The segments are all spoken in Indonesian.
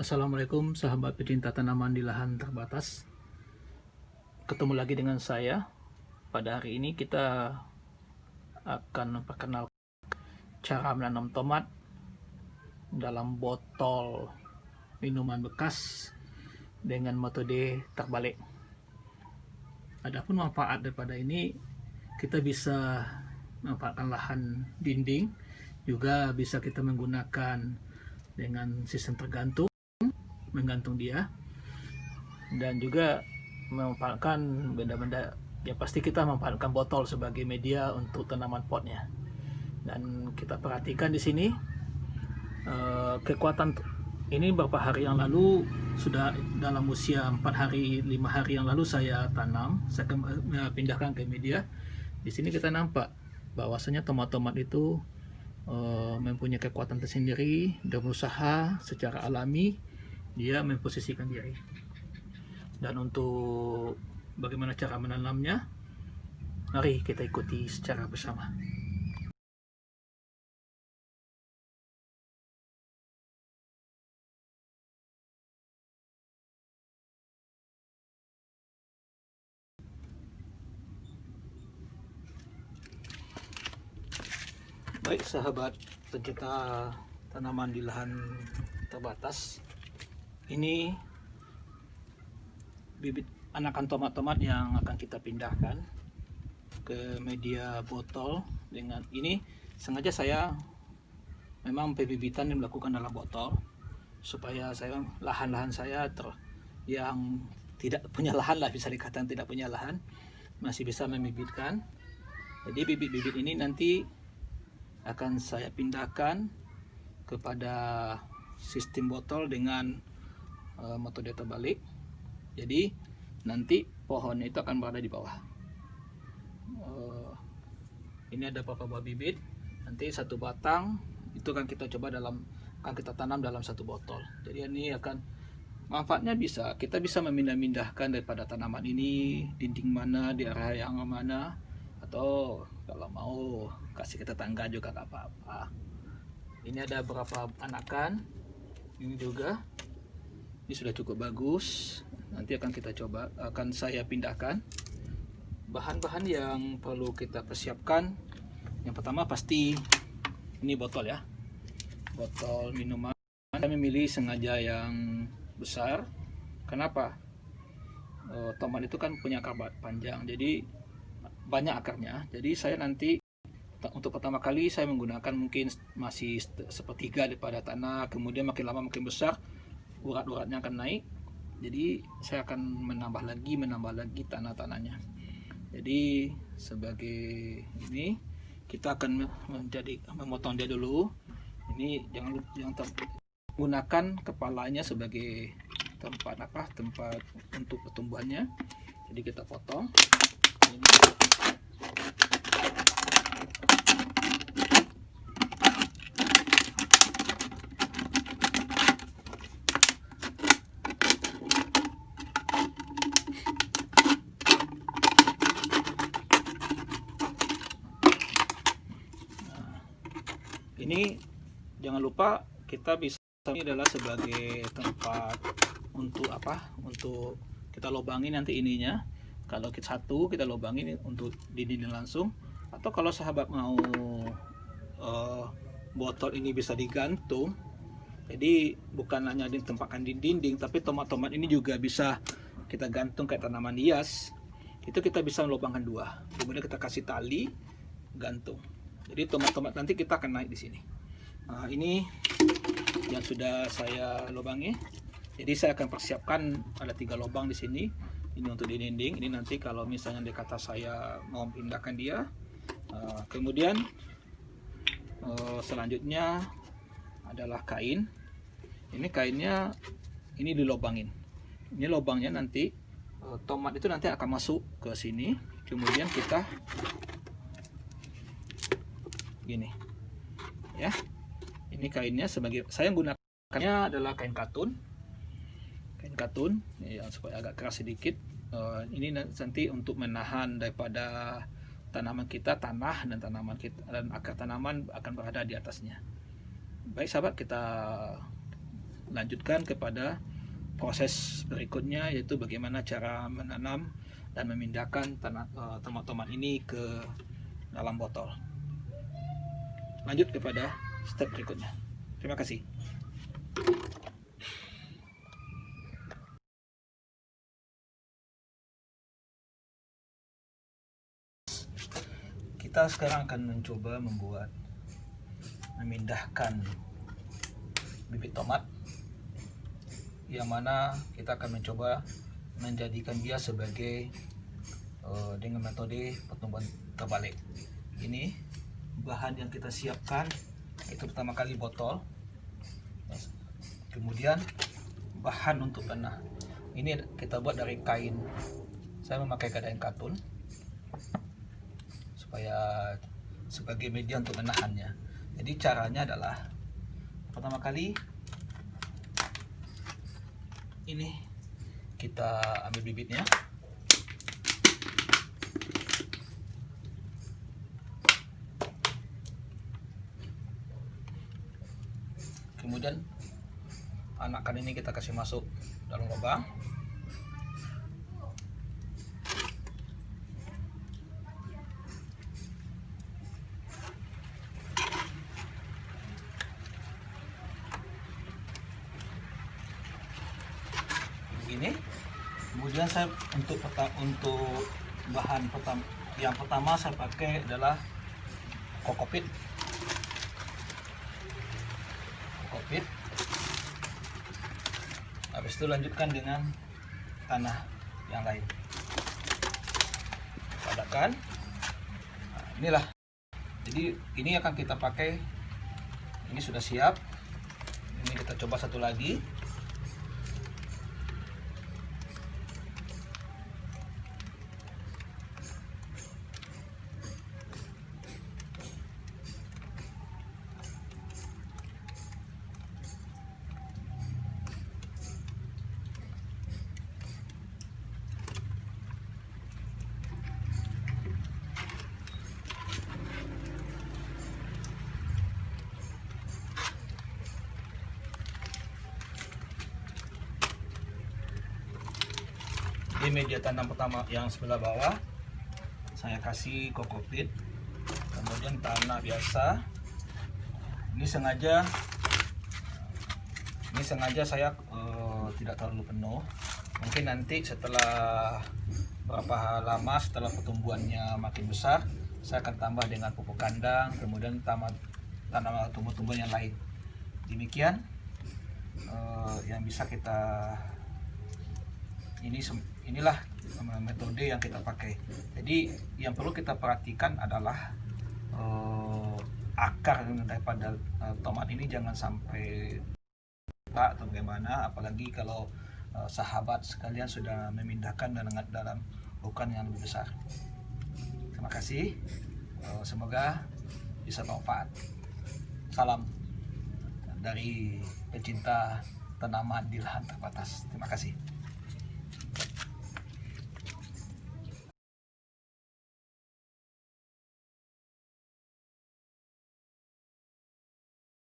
Assalamualaikum sahabat pecinta tanaman di lahan terbatas. Ketemu lagi dengan saya. Pada hari ini kita akan memperkenalkan cara menanam tomat dalam botol minuman bekas dengan metode terbalik. Adapun manfaat daripada ini, kita bisa memanfaatkan lahan dinding, juga bisa kita menggunakan dengan sistem menggantung dia, dan juga memanfaatkan benda-benda. Ya pasti kita memanfaatkan botol sebagai media untuk tanaman potnya. Dan kita perhatikan di sini kekuatan ini beberapa hari yang lalu, sudah dalam usia 4 hari 5 hari yang lalu saya tanam, saya pindahkan ke media. Di sini kita nampak bahwasanya tomat-tomat itu mempunyai kekuatan tersendiri dan berusaha secara alami dia memposisikan diri. Dan untuk bagaimana cara menanamnya, mari kita ikuti secara bersama. Baik sahabat pencinta tanaman di lahan terbatas, ini bibit anakan tomat-tomat yang akan kita pindahkan ke media botol. Dengan ini sengaja saya memang pembibitan yang melakukan dalam botol, supaya saya lahan-lahan saya yang tidak punya lahan lah, bisa dikatakan tidak punya lahan, masih bisa membibitkan. Jadi bibit-bibit ini nanti akan saya pindahkan kepada sistem botol dengan metode terbalik. Jadi nanti pohonnya itu akan berada di bawah. Ini ada beberapa buah bibit, nanti satu batang itu akan kita tanam dalam satu botol. Jadi ini akan manfaatnya, kita bisa memindah-mindahkan daripada tanaman ini dinding mana, di area yang mana, atau kalau mau kasih ke tetangga juga gak apa-apa. Ini ada beberapa anakan, ini juga, ini sudah cukup bagus. Nanti akan saya pindahkan. Bahan-bahan yang perlu kita persiapkan, yang pertama pasti ini botol ya, botol minuman. Saya memilih sengaja yang besar. Kenapa? Tomat itu kan punya akar panjang, jadi banyak akarnya. Jadi saya nanti untuk pertama kali saya menggunakan mungkin masih sepertiga daripada tanah, kemudian makin lama makin besar, urat-uratnya akan naik. Jadi saya akan menambah lagi tanah-tanahnya. Jadi sebagai ini kita akan memotong dia dulu. Ini jangan gunakan kepalanya sebagai tempat untuk pertumbuhannya. Jadi kita potong ini. Ini jangan lupa kita bisa, ini adalah sebagai tempat untuk untuk kita lubangin nanti ininya. Kalau kita lubangin untuk dinding langsung, atau kalau sahabat mau botol ini bisa digantung. Jadi bukan hanya ditempatkan di dinding, tapi tomat-tomat ini juga bisa kita gantung kayak tanaman hias. Itu kita bisa melubangkan dua, kemudian kita kasih tali gantung. Jadi tomat-tomat nanti kita akan naik di sini. Nah, ini yang sudah saya lubangi. Jadi saya akan persiapkan ada 3 lubang di sini. Ini untuk di dinding. Ini nanti kalau misalnya dikata saya mau pindahkan dia. Kemudian selanjutnya adalah kain. Ini kainnya ini dilobangin. Ini lubangnya nanti tomat itu nanti akan masuk ke sini. Kemudian kita gini ya, ini kainnya saya gunakannya adalah kain katun ya, supaya agak keras sedikit. Ini nanti untuk menahan daripada tanaman kita, tanah dan tanaman kita dan akar tanaman akan berada di atasnya. Baik sahabat, kita lanjutkan kepada proses berikutnya, yaitu bagaimana cara menanam dan memindahkan tomat-tomat ini ke dalam botol. Lanjut kepada step berikutnya. Terima kasih. Kita sekarang akan mencoba memindahkan bibit tomat, yang mana kita akan mencoba menjadikan dia sebagai dengan metode pertumbuhan terbalik. Ini bahan yang kita siapkan, itu pertama kali botol, kemudian bahan untuk tanah. Ini kita buat dari kain. Saya memakai kain katun supaya sebagai media untuk menahannya. Jadi caranya adalah pertama kali ini kita ambil bibitnya, kemudian anakan ini kita kasih masuk dalam lubang. Begini. Kemudian saya untuk bahan yang pertama saya pakai adalah kokopit. Habis itu lanjutkan dengan tanah yang lain. Padakan. Nah, inilah. Jadi ini akan kita pakai. Ini sudah siap. Ini kita coba satu lagi. Di media tanam pertama yang sebelah bawah saya kasih kokopit, kemudian tanah biasa. Ini sengaja saya tidak terlalu penuh. Mungkin nanti setelah berapa lama, setelah pertumbuhannya makin besar, saya akan tambah dengan pupuk kandang, kemudian tanam tumbuh-tumbuhan yang lain. Demikian yang bisa kita inilah metode yang kita pakai. Jadi yang perlu kita perhatikan adalah akar daripada tomat ini jangan sampai atau bagaimana, apalagi kalau sahabat sekalian sudah memindahkan dalam bukan yang lebih besar. Terima kasih, semoga bisa bermanfaat. Salam dari pecinta tanaman di lahan terbatas. Terima kasih.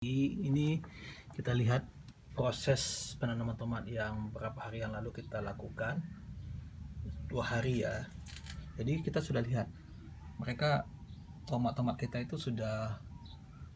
Ini kita lihat proses penanaman tomat yang beberapa hari yang lalu kita lakukan, 2 hari ya. Jadi kita sudah lihat mereka tomat-tomat kita itu sudah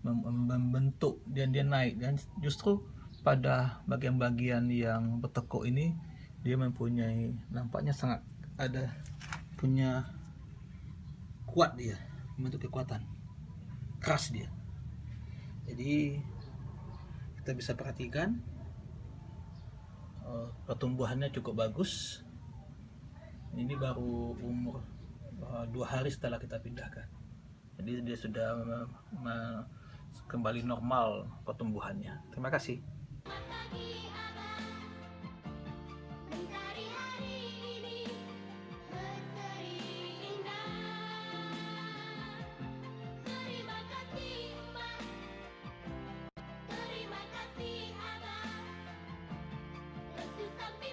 membentuk dan dia naik, dan justru pada bagian-bagian yang bertekuk ini dia mempunyai, nampaknya sangat punya kuat, dia membentuk kekuatan, keras dia. Jadi kita bisa perhatikan pertumbuhannya cukup bagus. Ini baru umur 2 hari setelah kita pindahkan. Jadi dia sudah kembali normal pertumbuhannya. Terima kasih. Terima kasih Abang. Restu sampai